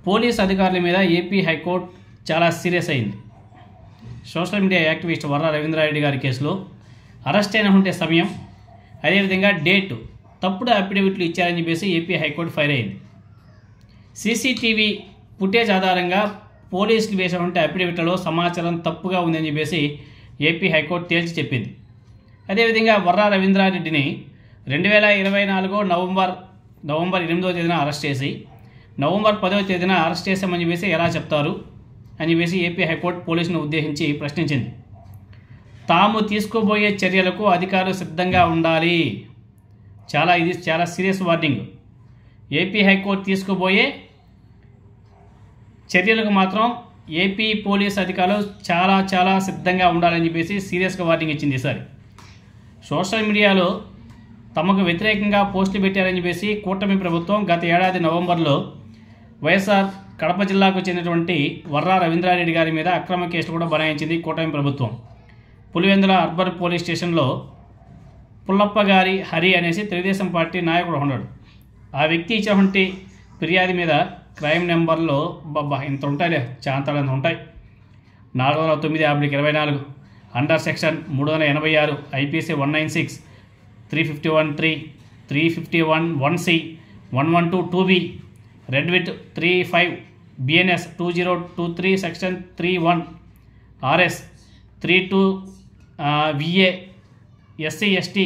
Police అధికారుల మీద AP high court చాలా సీరియస్ అయింది. Social media activist Varra Ravindra Reddy గారి కేసులో అరెస్ట్ అయిన సమయం, అదేవిధంగా డేటు తప్పుడు అఫిడవిట్లు ఇచ్చారని చెప్పేసి ఏపీ హైకోర్టు ఫైర్ అయింది. సీసీటీవీ ఫుటేజ్ ఆధారంగా పోలీసులు వేసినటువంటి అఫిడవిట్లలో సమాచారం తప్పుగా ఉందని చెప్పేసి ఏపీ హైకోర్టు తేల్చి చెప్పింది. అదేవిధంగా వర్రా రవీంద్రారెడ్డిని 2024 నవంబర్ 8వ తేదీన అరెస్ట్ చేసి నవంబర్ 10వ తేదీన అరెస్ట్ చేశామని చెప్పేసి ఎలా చెప్తారు అని చెప్పేసి ఏపీ హైకోర్టు పోలీసును ఉద్దేశించి ప్రశ్నించింది. తాము తీసుకోబోయే చర్యలకు అధికారులు సిద్ధంగా ఉండాలి. ఇది చాలా సీరియస్ వార్నింగ్. ఏపీ హైకోర్టు తీసుకోబోయే చర్యలకు మాత్రం ఏపీ పోలీస్ అధికారులు చాలా సిద్ధంగా ఉండాలని చెప్పేసి సీరియస్గా వార్నింగ్ ఇచ్చింది. ఈసారి సోషల్ మీడియాలో తమకు వ్యతిరేకంగా పోస్టులు పెట్టారని చెప్పేసి కూటమి ప్రభుత్వం గత ఏడాది నవంబర్లో వైఎస్ఆర్ కడప జిల్లాకు చెందినటువంటి వర్రా రవీంద్రారెడ్డి గారి మీద అక్రమ కేసులు కూడా బనాయించింది కూటమి ప్రభుత్వం. పులివెందుల అర్బన్ పోలీస్ స్టేషన్లో పుల్లప్ప గారి హరి అనేసి తెలుగుదేశం పార్టీ నాయకుడు ఉన్నాడు. ఆ వ్యక్తి ఇచ్చినటువంటి ఫిర్యాదు మీద క్రైమ్ నెంబర్లో ఇంత ఉంటాయి, చాంతాలంత ఉంటాయి. 409/24 under section 386 IPC 196, 351(3), 351(1)C, 112(2)B, red with 35 BNS 2023 section 31 RS 32 VA SC/ST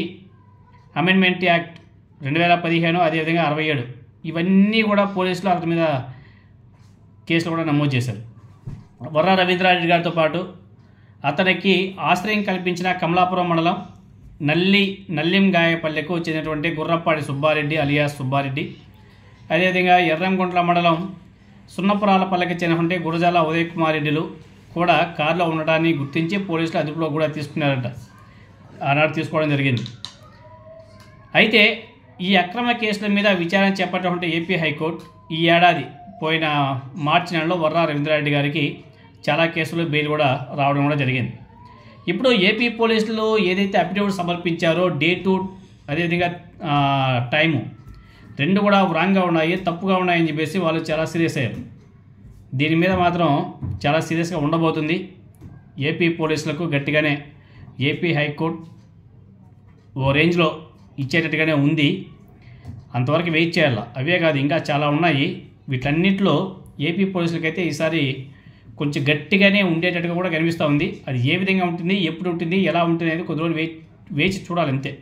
amendment act 2015, అదేవిధంగా 67 ఇవన్నీ కూడా పోలీసులు అతని మీద కేసులు కూడా నమోదు చేశారు. వర్రా రవీంద్రారెడ్డి గారితో పాటు అతనికి ఆశ్రయం కల్పించిన కమలాపురం మండలం నల్లింగాయపల్లెకు చెందినటువంటి గుర్రపాటి సుబ్బారెడ్డి అలియాస్ సుబ్బారెడ్డి, అదేవిధంగా ఎర్రంగుంట్ల మండలం సున్నపురాలపల్లెకి చెందినటువంటి గురజాల ఉదయ్ కుమార్ రెడ్డిలు కూడా కారులో ఉండడాన్ని గుర్తించి పోలీసులు అదుపులో కూడా తీసుకున్నారంట. ఆనాడు తీసుకోవడం జరిగింది. అయితే ఈ అక్రమ కేసుల మీద విచారణ చేపట్టినటువంటి ఏపీ హైకోర్టు ఈ ఏడాది పోయిన మార్చి నెలలో వర్రా రవీంద్రారెడ్డి గారికి చాలా కేసులు బెయిల్ కూడా రావడం కూడా జరిగింది. ఇప్పుడు ఏపీ పోలీసులు ఏదైతే అఫిడవిట్ సమర్పించారో డేటు, అదేవిధంగా టైము రెండు కూడా రాంగ్గా ఉన్నాయి, తప్పుగా ఉన్నాయని చెప్పేసి వాళ్ళు చాలా సీరియస్ అయ్యారు. దీని మీద మాత్రం చాలా సీరియస్గా ఉండబోతుంది. ఏపీ పోలీసులకు గట్టిగానే ఏపీ హైకోర్టు ఓ రేంజ్లో ఇచ్చేటట్టుగానే ఉంది. అంతవరకు వెయిట్ చేయాలి. అవే కాదు, ఇంకా చాలా ఉన్నాయి. వీటన్నిటిలో ఏపీ పోలీసులకైతే ఈసారి కొంచెం గట్టిగానే ఉండేటట్టుగా కూడా కనిపిస్తూ ఉంది. అది ఏ విధంగా ఉంటుంది, ఎప్పుడు ఉంటుంది, ఎలా ఉంటుంది అనేది కొద్ది రోజులు వేచి చూడాలి అంతే.